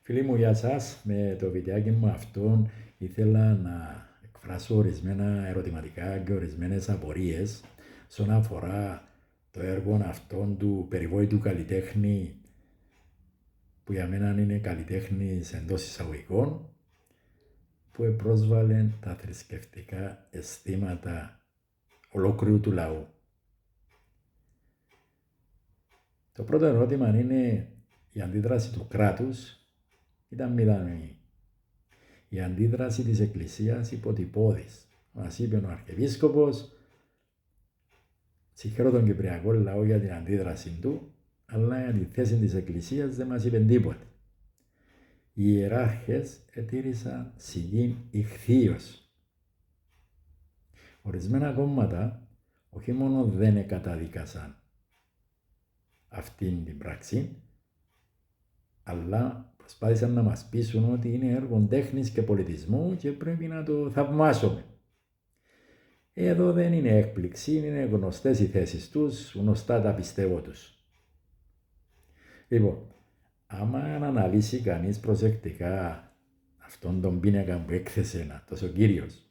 Φίλοι μου, γεια σας. Με το βιντεάκι μου αυτόν ήθελα να εκφράσω ορισμένα ερωτηματικά και ορισμένες απορίες όσον αφορά το έργο αυτόν του περιβόητου καλλιτέχνη, που για μένα είναι καλλιτέχνης εντός εισαγωγικών, που επρόσβαλε τα θρησκευτικά αισθήματα ολόκληρου του λαού. Το πρώτο ερώτημα είναι: η αντίδραση του κράτους ήταν μηδαμινή. Η αντίδραση της Εκκλησίας υποτυπώδης. Μας είπε ο Αρχιεπίσκοπος: συγχαίρω τον Κυπριακό λαό για την αντίδραση του, αλλά για τη θέση της Εκκλησίας δεν μας είπε τίποτε. Οι ιεράρχες ετήρησαν σιγήν ηχθείως. Ορισμένα κόμματα όχι μόνο δεν καταδίκασαν αυτήν την πράξη, αλλά προσπάθησαν να μας πείσουν ότι είναι έργο τέχνης και πολιτισμού και πρέπει να το θαυμάσουμε. Εδώ δεν είναι έκπληξη, είναι γνωστές οι θέσεις τους, γνωστά τα πιστεύω τους. Λοιπόν, άμα αναλύσει κανείς προσεκτικά αυτόν τον πίνακα που έκθεσε αυτός ο Κύριος,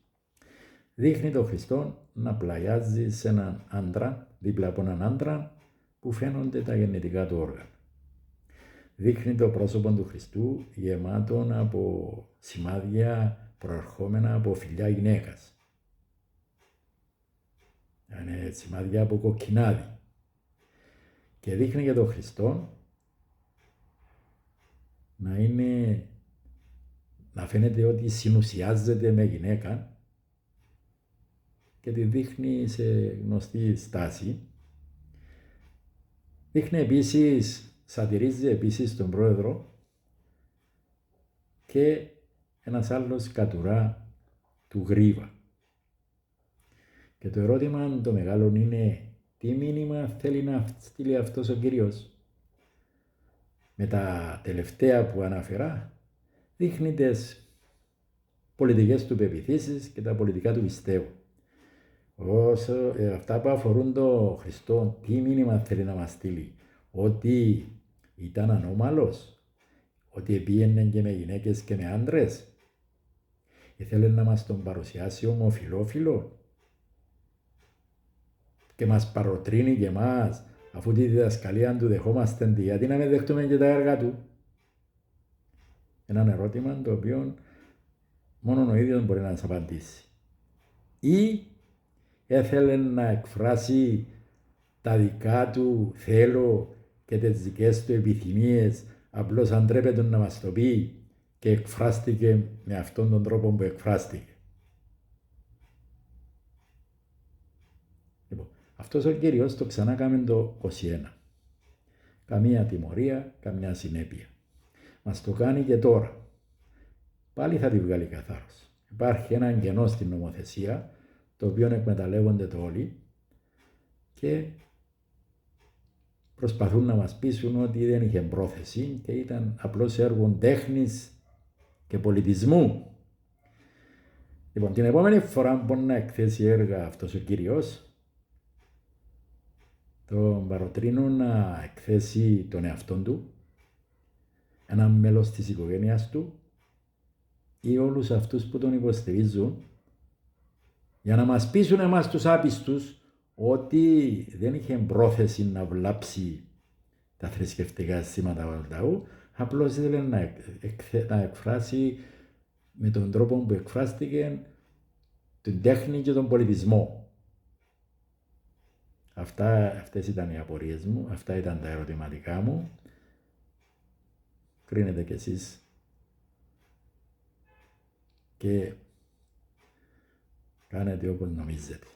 δείχνει τον Χριστό να πλαγιάζει σε έναν άντρα, δίπλα από έναν άντρα που φαίνονται τα γεννητικά του όργανα. Δείχνει το πρόσωπο του Χριστού γεμάτον από σημάδια προερχόμενα από φυλιά γυναίκας. Είναι σημάδια από κοκκινάδι. Και δείχνει για τον Χριστό να φαίνεται ότι συνουσιάζεται με γυναίκα και τη δείχνει σε γνωστή στάση. Δείχνει επίσης, σατυρίζει επίσης τον πρόεδρο και ένας άλλος κατουρά του γρίβα. Και το ερώτημα το μεγάλο είναι: τι μήνυμα θέλει να στείλει αυτός ο Κύριος? Με τα τελευταία που αναφερά, δείχνει τις πολιτικές του πεποιθήσεις και τα πολιτικά του πιστεύω. Όσο αυτά που αφορούν τον Χριστό, τι μήνυμα θέλει να μας στείλει? Ότι ήταν ανώμαλος, ότι πήγαινε και με γυναίκες και με άντρες, ήθελε να μας τον παρουσιάσει ομοφυλόφιλο και μας παροτρύνει και εμάς, αφού τη διδασκαλία του δεχόμαστε, γιατί να μην δεχτούμε και τα έργα του? Ένα ερώτημα το οποίο μόνο ο ίδιος μπορεί να σας απαντήσει. Ή έθελε να εκφράσει τα δικά του θέλω και τις δικές του επιθυμίες, απλώς αντρέπεται να μας το πει και εκφράστηκε με αυτόν τον τρόπο που εκφράστηκε. Λοιπόν, αυτός ο Κύριος το ξανά κάμε το 21. Καμία τιμωρία, καμιά συνέπεια. Μας το κάνει και τώρα. Πάλι θα τη βγάλει καθάρως. Υπάρχει ένα κενό στην νομοθεσία, το οποίο εκμεταλλεύονται το όλοι και προσπαθούν να μας πείσουν ότι δεν είχε πρόθεση και ήταν απλώς έργο τέχνης και πολιτισμού. Λοιπόν, την επόμενη φορά που μπορεί να εκθέσει έργα αυτός ο Κύριος, τον παροτρύνω να εκθέσει τον εαυτόν του, ένα μέλος της οικογένειας του ή όλους αυτούς που τον υποστηρίζουν, για να μας πείσουν εμάς τους άπιστους ότι δεν είχε πρόθεση να βλάψει τα θρησκευτικά αισθήματα του λαού, απλώς ήθελε να εκφράσει με τον τρόπο που εκφράστηκε την τέχνη και τον πολιτισμό. Αυτές ήταν οι απορίες μου, αυτά ήταν τα ερωτηματικά μου. Κρίνετε κι εσείς και κάνετε όπως νομίζετε.